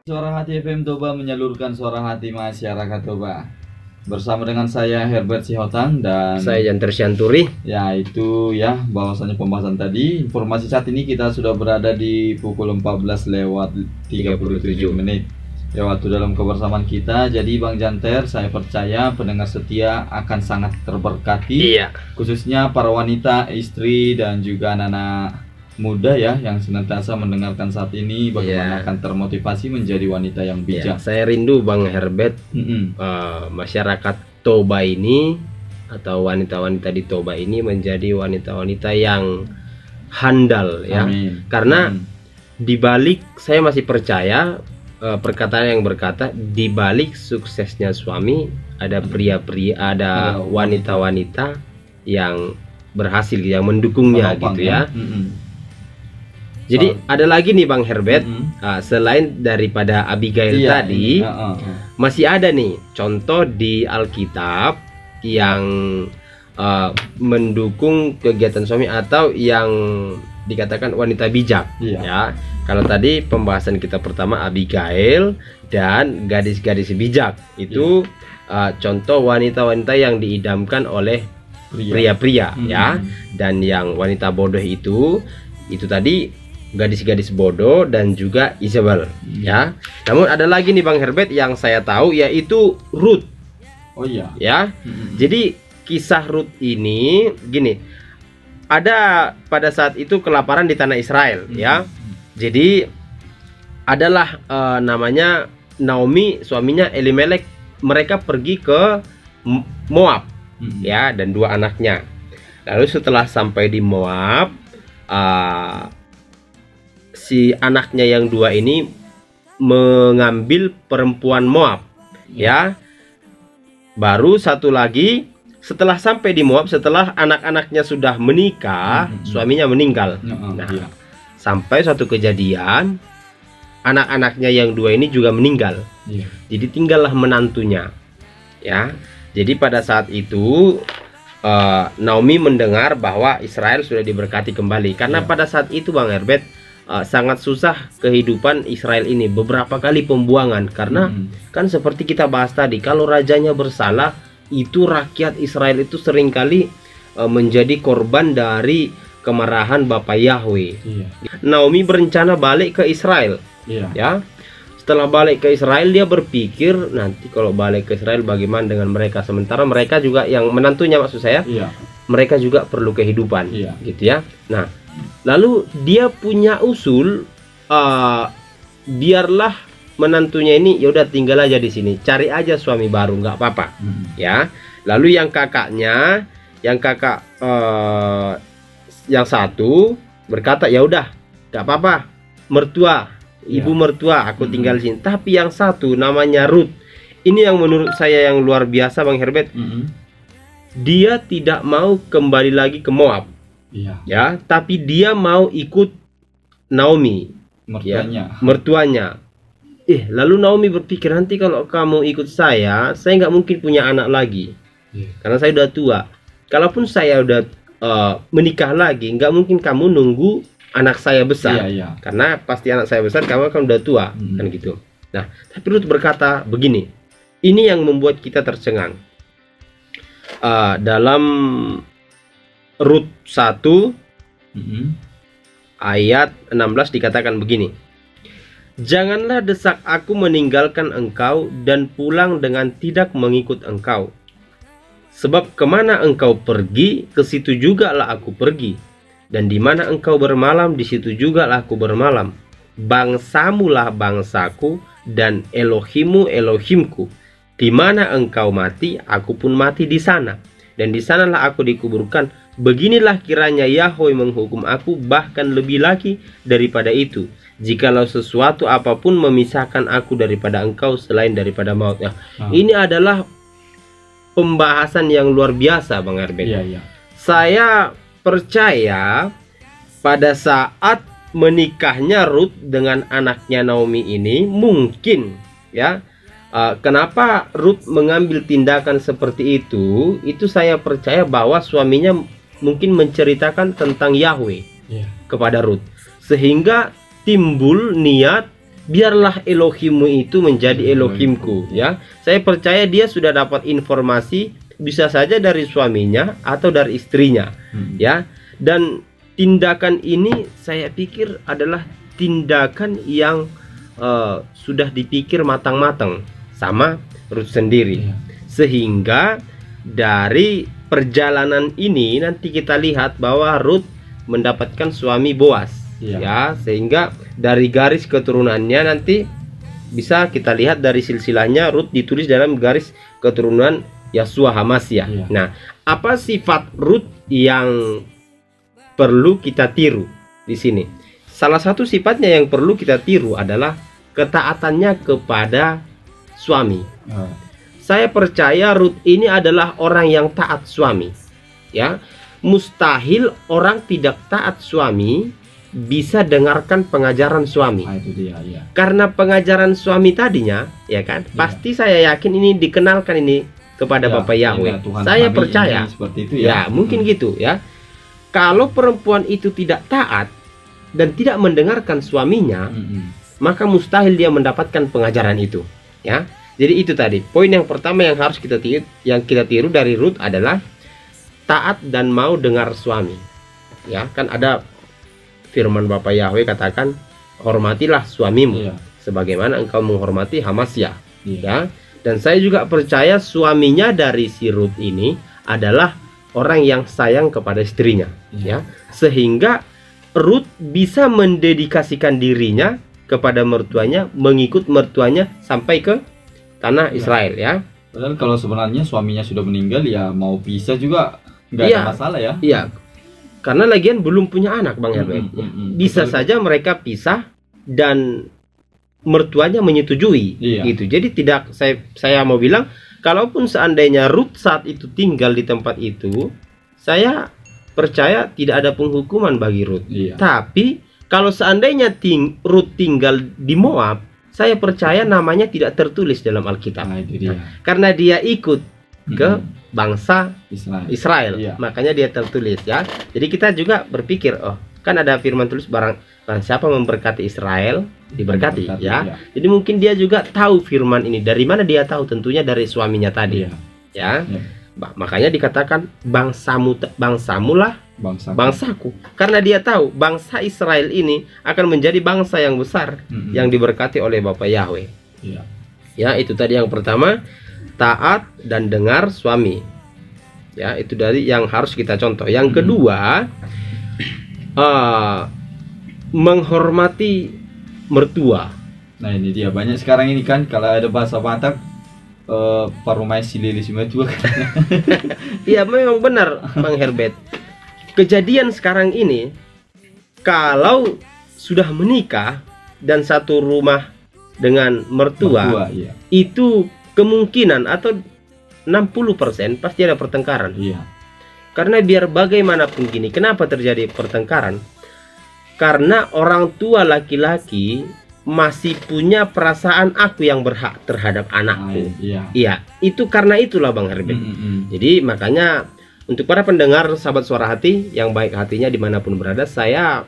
Suara Hati FM Toba menyalurkan suara hati masyarakat Toba. Bersama dengan saya Herbert Sihotan dan saya Janter Sianturi. Ya itu ya bahwasanya pembahasan tadi. Informasi saat ini kita sudah berada di pukul 14:37 menit. Ya waktu dalam kebersamaan kita. Jadi Bang Janter, saya percaya pendengar setia akan sangat terberkati. Iya. Khususnya para wanita, istri dan juga anak-anak muda ya yang senantiasa mendengarkan saat ini bagaimana akan termotivasi menjadi wanita yang bijak. Saya rindu Bang Herbert, masyarakat Toba ini atau wanita-wanita di Toba ini menjadi wanita-wanita yang handal ya. Amin. Karena dibalik, saya masih percaya perkataan yang berkata dibalik suksesnya suami ada pria-pria, ada wanita-wanita yang berhasil, yang mendukungnya gitu ya. Jadi ada lagi nih Bang Herbert, selain daripada Abigail tadi, masih ada nih contoh di Alkitab yang mendukung kegiatan suami atau yang dikatakan wanita bijak. Ya, kalau tadi pembahasan kita pertama Abigail dan gadis-gadis bijak itu contoh wanita-wanita yang diidamkan oleh pria-pria ya, dan yang wanita bodoh itu tadi gadis-gadis bodoh dan juga Isabel ya. Namun ada lagi nih Bang Herbert yang saya tahu yaitu Ruth. Oh iya. Ya. Jadi kisah Ruth ini gini. Ada pada saat itu kelaparan di tanah Israel ya. Jadi adalah namanya Naomi, suaminya Elimelek, mereka pergi ke Moab ya, dan dua anaknya. Lalu setelah sampai di Moab, si anaknya yang dua ini mengambil perempuan Moab ya. Baru satu lagi, setelah sampai di Moab, setelah anak-anaknya sudah menikah, suaminya meninggal. Sampai suatu kejadian anak-anaknya yang dua ini juga meninggal. Jadi tinggallah menantunya ya. Jadi pada saat itu Naomi mendengar bahwa Israel sudah diberkati kembali. Karena pada saat itu Bang Herbert, sangat susah kehidupan Israel ini, beberapa kali pembuangan karena kan seperti kita bahas tadi, kalau rajanya bersalah itu rakyat Israel itu seringkali menjadi korban dari kemarahan Bapa Yahweh. Naomi berencana balik ke Israel ya. Setelah balik ke Israel, dia berpikir nanti kalau balik ke Israel bagaimana dengan mereka, sementara mereka juga yang menantunya, maksud saya mereka juga perlu kehidupan gitu ya. Nah, lalu dia punya usul, biarlah menantunya ini yaudah tinggal aja di sini, cari aja suami baru, nggak apa-apa ya. Lalu yang kakaknya, yang satu berkata ya udah nggak apa-apa, mertua, ibu mertua, aku tinggal di sini. Tapi yang satu namanya Ruth, ini yang menurut saya yang luar biasa Bang Herbert. Dia tidak mau kembali lagi ke Moab. Ya, tapi dia mau ikut Naomi, mertuanya. Lalu Naomi berpikir, nanti kalau kamu ikut saya nggak mungkin punya anak lagi, karena saya udah tua. Kalaupun saya udah menikah lagi, nggak mungkin kamu nunggu anak saya besar, karena pasti anak saya besar, kamu kan udah tua, kan gitu. Nah, tapi Ruth berkata begini, ini yang membuat kita tercengang. Dalam Rut 1 ayat 16 dikatakan begini, janganlah desak aku meninggalkan engkau dan pulang dengan tidak mengikut engkau, sebab kemana engkau pergi, ke situ juga lah aku pergi, dan di mana engkau bermalam, di situ juga lah aku bermalam. Bangsamulah bangsaku dan Elohimu Elohimku. Di mana engkau mati, aku pun mati di sana, dan di sanalah aku dikuburkan. Beginilah kiranya Yahweh menghukum aku, bahkan lebih lagi daripada itu, jikalau sesuatu apapun memisahkan aku daripada engkau selain daripada maut. Ini adalah pembahasan yang luar biasa Bang Herbert. Saya percaya pada saat menikahnya Ruth dengan anaknya Naomi ini, mungkin ya, kenapa Ruth mengambil tindakan seperti itu saya percaya bahwa suaminya mungkin menceritakan tentang Yahweh kepada Ruth, sehingga timbul niat biarlah Elohimmu itu menjadi Elohimku, ya. Saya percaya dia sudah dapat informasi, bisa saja dari suaminya atau dari istrinya, ya. Dan tindakan ini saya pikir adalah tindakan yang sudah dipikir matang-matang sama Ruth sendiri, sehingga dari perjalanan ini nanti kita lihat bahwa Ruth mendapatkan suami Boas, ya, sehingga dari garis keturunannya nanti bisa kita lihat dari silsilahnya Ruth ditulis dalam garis keturunan Yasua Hamasya. Nah, apa sifat Ruth yang perlu kita tiru di sini? Salah satu sifatnya yang perlu kita tiru adalah ketaatannya kepada suami. Saya percaya Ruth ini adalah orang yang taat suami, ya. Mustahil orang tidak taat suami bisa dengarkan pengajaran suami. Itu dia, ya. Karena pengajaran suami tadinya, ya kan, pasti saya yakin ini dikenalkan ini kepada Bapak Yahweh. Saya percaya seperti itu, ya. Mungkin gitu, ya. Kalau perempuan itu tidak taat dan tidak mendengarkan suaminya, maka mustahil dia mendapatkan pengajaran itu, ya. Jadi itu tadi poin yang pertama yang harus kita tiru dari Ruth adalah taat dan mau dengar suami, ya. Kan ada firman Bapak Yahweh katakan, hormatilah suamimu sebagaimana engkau menghormati Hamasya, ya. Dan saya juga percaya suaminya dari si Ruth ini adalah orang yang sayang kepada istrinya, ya. Sehingga Ruth bisa mendedikasikan dirinya kepada mertuanya, mengikut mertuanya sampai ke tanah Israel, ya. Padahal kalau sebenarnya suaminya sudah meninggal, ya mau pisah juga nggak ada masalah, ya. Iya. Karena lagian belum punya anak, Bang Herbert. Bisa saja mereka pisah dan mertuanya menyetujui, gitu. Jadi tidak, saya mau bilang, kalaupun seandainya Ruth saat itu tinggal di tempat itu, saya percaya tidak ada penghukuman bagi Ruth. Tapi kalau seandainya Ruth tinggal di Moab, saya percaya namanya tidak tertulis dalam Alkitab. Karena dia ikut ke bangsa Israel, makanya dia tertulis, ya. Jadi kita juga berpikir, oh, kan ada firman tulis barang siapa memberkati Israel diberkati, ya. Jadi mungkin dia juga tahu firman ini. Dari mana dia tahu? Tentunya dari suaminya tadi, ya. Makanya dikatakan bangsamulah bangsaku, karena dia tahu bangsa Israel ini akan menjadi bangsa yang besar, yang diberkati oleh Bapak Yahweh. Ya, itu tadi yang pertama, taat dan dengar suami, ya. Itu dari yang harus kita contoh. Yang kedua, menghormati mertua. Nah, ini dia, banyak sekarang ini kan kalau ada bahasa Batak, parumai silili mertua. Iya, memang benar, Bang Herbert. Kejadian sekarang ini, kalau sudah menikah dan satu rumah dengan mertua, itu kemungkinan atau 60% pasti ada pertengkaran. Karena biar bagaimanapun gini, kenapa terjadi pertengkaran? Karena orang tua laki-laki masih punya perasaan aku yang berhak terhadap anakku. Iya, itu karena itulah, Bang Herbert. Jadi makanya untuk para pendengar sahabat suara hati yang baik hatinya dimanapun berada, saya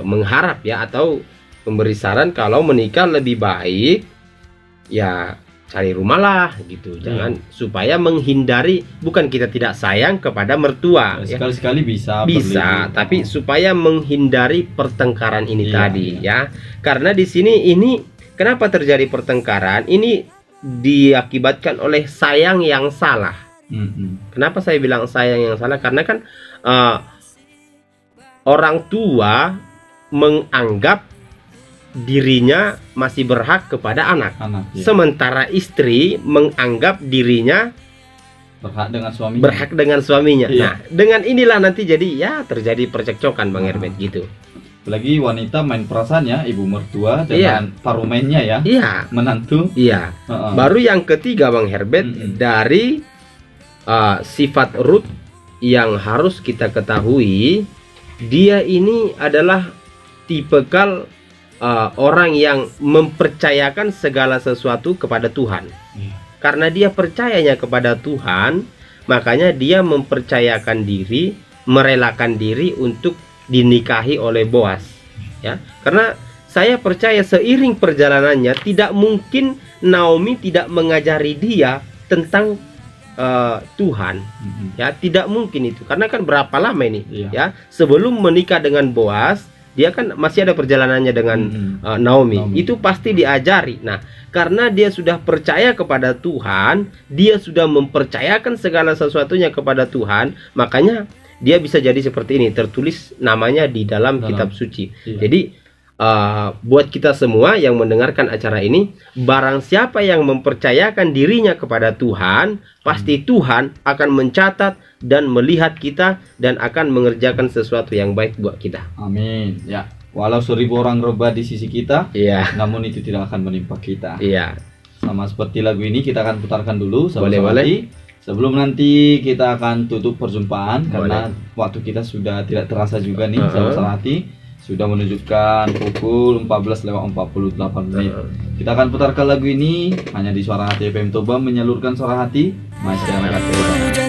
mengharap, ya, atau memberi saran kalau menikah lebih baik, ya, cari rumah lah, gitu. Jangan supaya menghindari, bukan kita tidak sayang kepada mertua, sekali-sekali bisa, tapi supaya menghindari pertengkaran ini tadi, ya. Karena di sini ini kenapa terjadi pertengkaran? Ini diakibatkan oleh sayang yang salah. Kenapa saya bilang sayang yang salah? Karena kan orang tua menganggap dirinya masih berhak kepada anak, sementara istri menganggap dirinya berhak dengan suaminya. Nah, dengan inilah nanti jadi, ya, terjadi percekcokan, Bang Herbert, gitu. Apalagi wanita main perasaan, ya, ibu mertua dengan parumennya, ya, menantu. Baru yang ketiga, Bang Herbert, dari sifat Ruth yang harus kita ketahui, dia ini adalah tipikal orang yang mempercayakan segala sesuatu kepada Tuhan. Karena dia percayanya kepada Tuhan, makanya dia mempercayakan diri, merelakan diri untuk dinikahi oleh Boas, ya. Karena saya percaya seiring perjalanannya tidak mungkin Naomi tidak mengajari dia tentang Tuhan. Ya, tidak mungkin itu. Karena kan berapa lama ini? Ya, sebelum menikah dengan Boas, dia kan masih ada perjalanannya dengan Naomi. Itu pasti diajari. Nah, karena dia sudah percaya kepada Tuhan, dia sudah mempercayakan segala sesuatunya kepada Tuhan, makanya dia bisa jadi seperti ini, tertulis namanya di dalam kitab suci. Jadi buat kita semua yang mendengarkan acara ini, barang siapa yang mempercayakan dirinya kepada Tuhan, pasti Tuhan akan mencatat dan melihat kita dan akan mengerjakan sesuatu yang baik buat kita. Amin. Ya, walau 1000 orang rebah di sisi kita, namun itu tidak akan menimpa kita. Sama seperti lagu ini, kita akan putarkan dulu. Boleh. Sebelum nanti kita akan tutup perjumpaan, karena waktu kita sudah tidak terasa juga nih, sahabat hati. Sudah menunjukkan pukul 14:48 menit. Kita akan putarkan lagu ini hanya di Suara Hati FM Toba, menyalurkan suara hati masyarakat Toba.